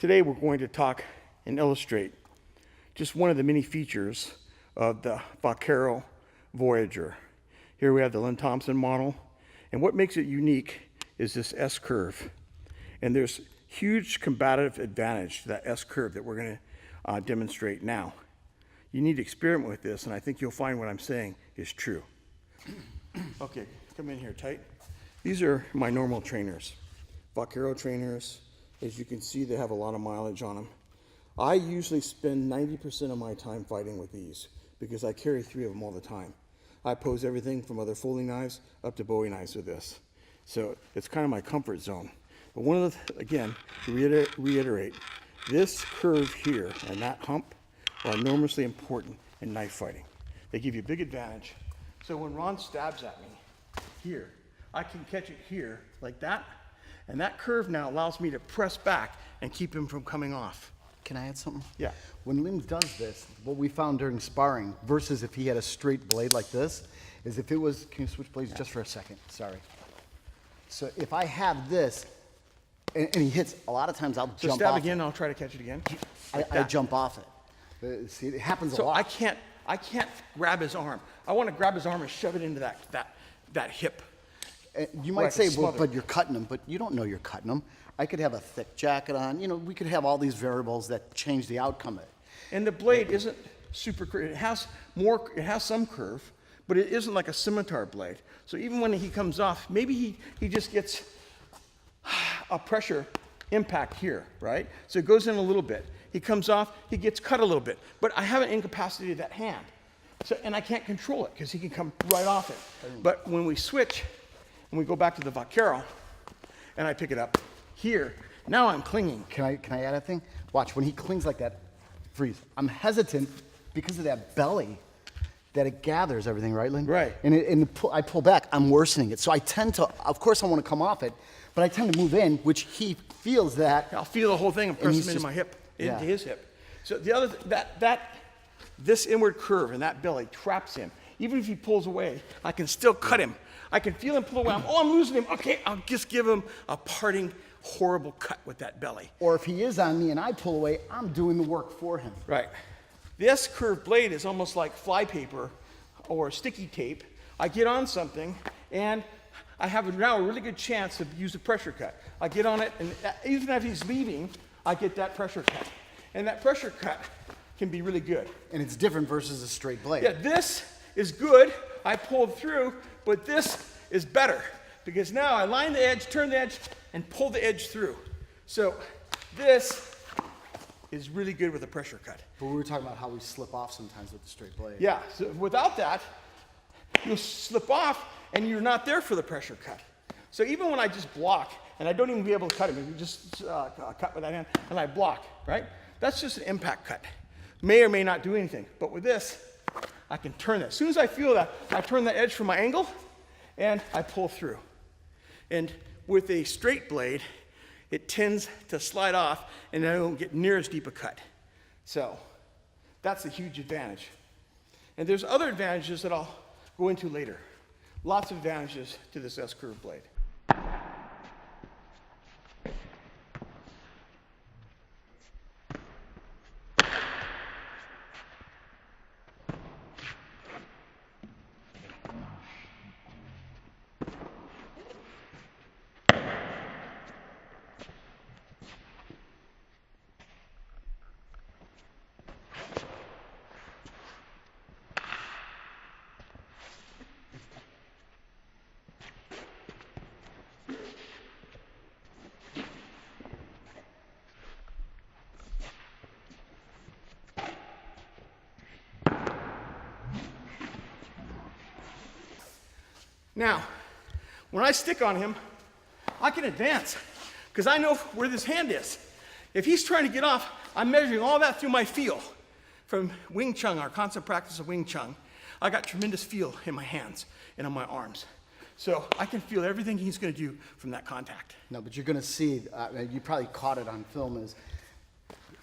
Today we're going to talk and illustrate just one of the many features of the Vaquero Voyager. Here we have the Lynn Thompson model, and what makes it unique is this S-curve. And there's huge combative advantage to that S-curve that we're going to demonstrate now. You need to experiment with this, and I think you'll find what I'm saying is true. Okay, come in here tight. These are my normal trainers, Vaquero trainers. As you can see, they have a lot of mileage on them. I usually spend 90% of my time fighting with these because I carry 3 of them all the time. I pose everything from other folding knives up to Bowie knives with this. So it's kind of my comfort zone. But one of the, again, to reiterate, this curve here and that hump are enormously important in knife fighting. They give you a big advantage. So when Ron stabs at me here, I can catch it here like that. And that curve now allows me to press back and keep him from coming off. Can I add something? Yeah. When Lynn does this, what we found during sparring versus if he had a straight blade like this, is if it was, can you switch blades just for a second? Sorry. So if I have this, and he hits, a lot of times I'll jump stab off again, I'll try to catch it again. I jump off it. See, it happens a lot. So I can't grab his arm. I want to grab his arm and shove it into that hip. You might say, well, but you're cutting them, but you don't know you're cutting them. I could have a thick jacket on. You know, we could have all these variables that change the outcome of it. And the blade isn't super curved. It has some curve, but it isn't like a scimitar blade. So even when he comes off, maybe he just gets a pressure impact here, right? So it goes in a little bit. He comes off, he gets cut a little bit, but I haven't incapacitated that hand. So, and I can't control it because he can come right off it. But when we switch, and we go back to the Vaquero, and I pick it up here, now I'm clinging. Can I add a thing? Watch, when he clings like that, freeze. I'm hesitant because of that belly that it gathers everything, right, Lynn? Right. And I pull back, I'm worsening it. So I tend to, of course I want to come off it, but I tend to move in, which he feels that. I'll feel the whole thing and press him into my hip, into his hip. So the other, this inward curve and that belly traps him. Even if he pulls away, I can still cut him. I can feel him pull away. I'm losing him. Okay, I'll just give him a parting, horrible cut with that belly. Or if he is on me and I pull away, I'm doing the work for him. Right. This curved blade is almost like flypaper or sticky tape. I get on something, and I have now a really good chance to use a pressure cut. I get on it, and even if he's leaving, I get that pressure cut. And that pressure cut can be really good. And it's different versus a straight blade. Yeah, this is good. I pulled through, but this is better because now I line the edge, turn the edge, and pull the edge through. So this is really good with a pressure cut. But we were talking about how we slip off sometimes with the straight blade. Yeah, so without that, you'll slip off and you're not there for the pressure cut. So even when I just block, and I don't even be able to cut him, if you just cut with that hand, and I block, right? That's just an impact cut. May or may not do anything, but with this, I can turn that. As soon as I feel that, I turn the edge from my angle, and I pull through. And with a straight blade, it tends to slide off, and I don't get near as deep a cut. So that's a huge advantage. And there's other advantages that I'll go into later. Lots of advantages to this S-curve blade. Now, when I stick on him, I can advance because I know where this hand is. If he's trying to get off, I'm measuring all that through my feel. From Wing Chun, our constant practice of Wing Chun, I got tremendous feel in my hands and on my arms. So I can feel everything he's going to do from that contact. No, but you're going to see, you probably caught it on film, is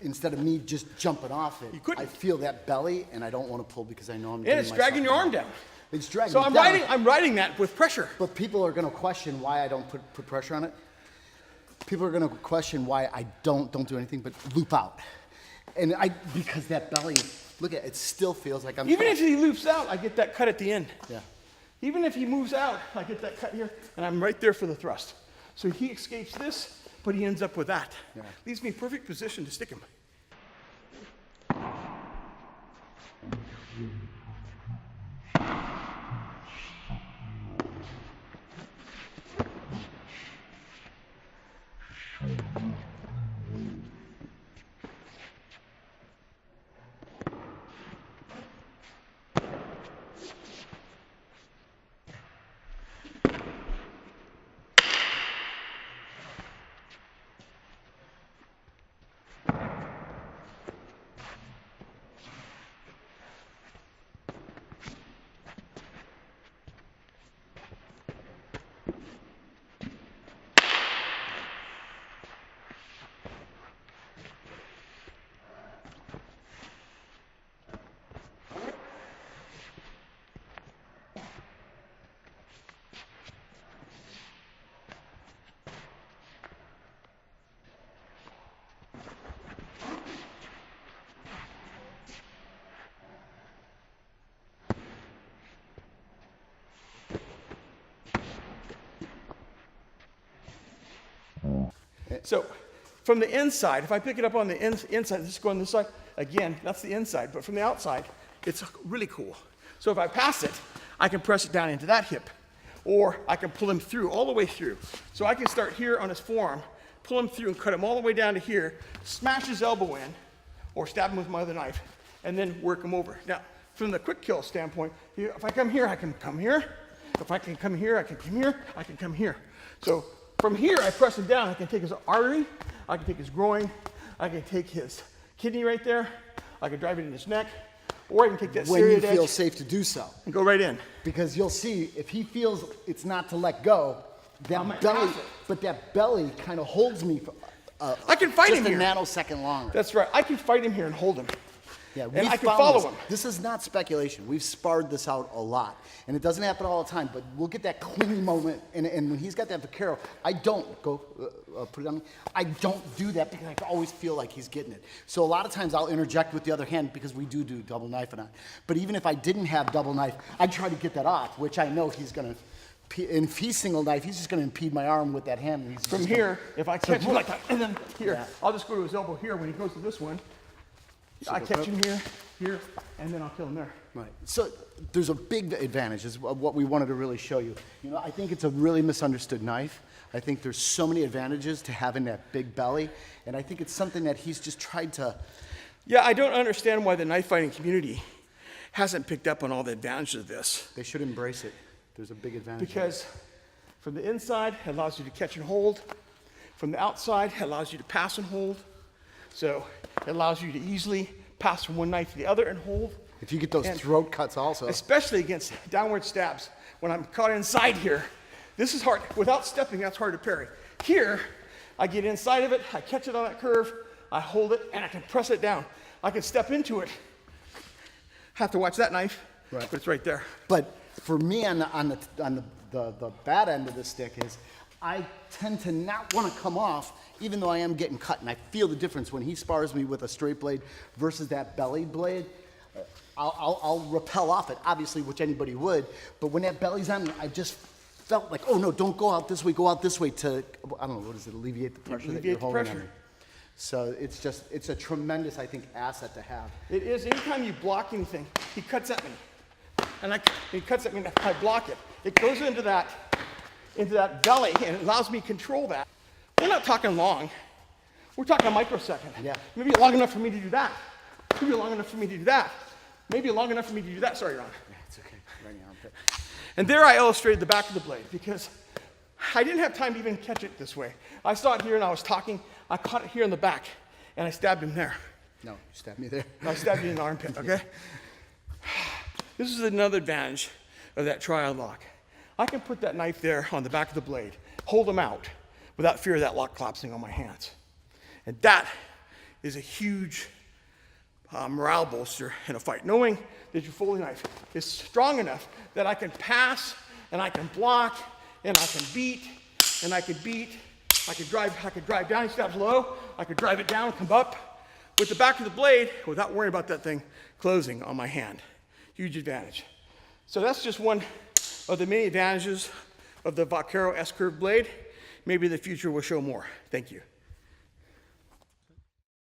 instead of me just jumping off it, I feel that belly, and I don't want to pull because I know I'm doing and it's dragging your arm down. It's dragging so it down. I'm riding that with pressure. But people are going to question why I don't put pressure on it. People are going to question why I don't do anything but loop out. And because that belly, look at it, still feels like I'm... Even if he loops out, I get that cut at the end. Yeah. Even if he moves out, I get that cut here, and I'm right there for the thrust. So he escapes this, but he ends up with that. Yeah. Leaves me in perfect position to stick him. So from the inside, if I pick it up on the inside, just go on this side, again, that's the inside, but from the outside, it's really cool. So if I pass it, I can press it down into that hip, or I can pull him through, all the way through. So I can start here on his forearm, pull him through and cut him all the way down to here, smash his elbow in, or stab him with my other knife, and then work him over. Now, from the quick kill standpoint, if I come here, I can come here. If I can come here, I can come here, I can come here. So from here, I press him down. I can take his artery, I can take his groin, I can take his kidney right there, I can drive it in his neck, or I can take that when you serrated feel edge safe to do so. and go right in. Because you'll see, if he feels it's not to let go, that belly, but that belly kind of holds me for I can fight him just a here. nanosecond longer. That's right. I can fight him here and hold him. Yeah, and I can follow him. This is not speculation. We've sparred this out a lot. And it doesn't happen all the time, but we'll get that clingy moment. And when he's got that vaquero, I don't go, put it on me. I don't do that because I always feel like he's getting it. So a lot of times I'll interject with the other hand because we do double knife and on. But even if I didn't have double knife, I'd try to get that off, which I know he's going to. And if he's single knife, he's just going to impede my arm with that hand. And he's From here, if I catch him like that, and then here, Yeah. I'll just go to his elbow here when he goes to this one. I catch him here, here, and then I'll kill him there. Right. So there's a big advantage, is what we wanted to really show you. You know, I think it's a really misunderstood knife. I think there's so many advantages to having that big belly, and I think it's something that he's just tried to. Yeah, I don't understand why the knife fighting community hasn't picked up on all the advantages of this. They should embrace it. There's a big advantage. Because from the inside, it allows you to catch and hold. From the outside, it allows you to pass and hold. So it allows you to easily pass from one knife to the other and hold. If you get those throat cuts also. Especially against downward stabs. When I'm caught inside here, this is hard. Without stepping, that's hard to parry. Here, I get inside of it, I catch it on that curve, I hold it, and I can press it down. I can step into it. Have to watch that knife, Right. but it's right there. But for me, on the bad end of the stick is, I tend to not want to come off, even though I am getting cut, and I feel the difference when he spars me with a straight blade versus that belly blade. I'll repel off it, obviously, which anybody would, but when that belly's on, I just felt like, oh no, don't go out this way, go out this way to, I don't know, what is it, alleviate the pressure that you're Alleviate the holding on pressure. me. So it's a tremendous, I think, asset to have. It is, anytime you block anything, he cuts at me. And he cuts at me and I block it. It goes into that belly and it allows me to control that. We're not talking long. We're talking a microsecond. Yeah. Maybe long enough for me to do that. Maybe long enough for me to do that. Maybe long enough for me to do that. Sorry, Ron. Yeah, it's okay, right in your armpit. And there I illustrated the back of the blade because I didn't have time to even catch it this way. I saw it here and I was talking. I caught it here in the back and I stabbed him there. No, you stabbed me there. I stabbed you in the armpit, okay? This is another advantage of that triad lock. I can put that knife there on the back of the blade, hold them out without fear of that lock collapsing on my hands. And that is a huge morale booster in a fight, knowing that your Foley knife is strong enough that I can pass and I can block and I can beat and I can beat I could drive down, he stops low, I could drive it down, come up with the back of the blade without worrying about that thing closing on my hand. Huge advantage. So that's just one of the many advantages of the Vaquero S-curve blade. Maybe the future will show more. Thank you.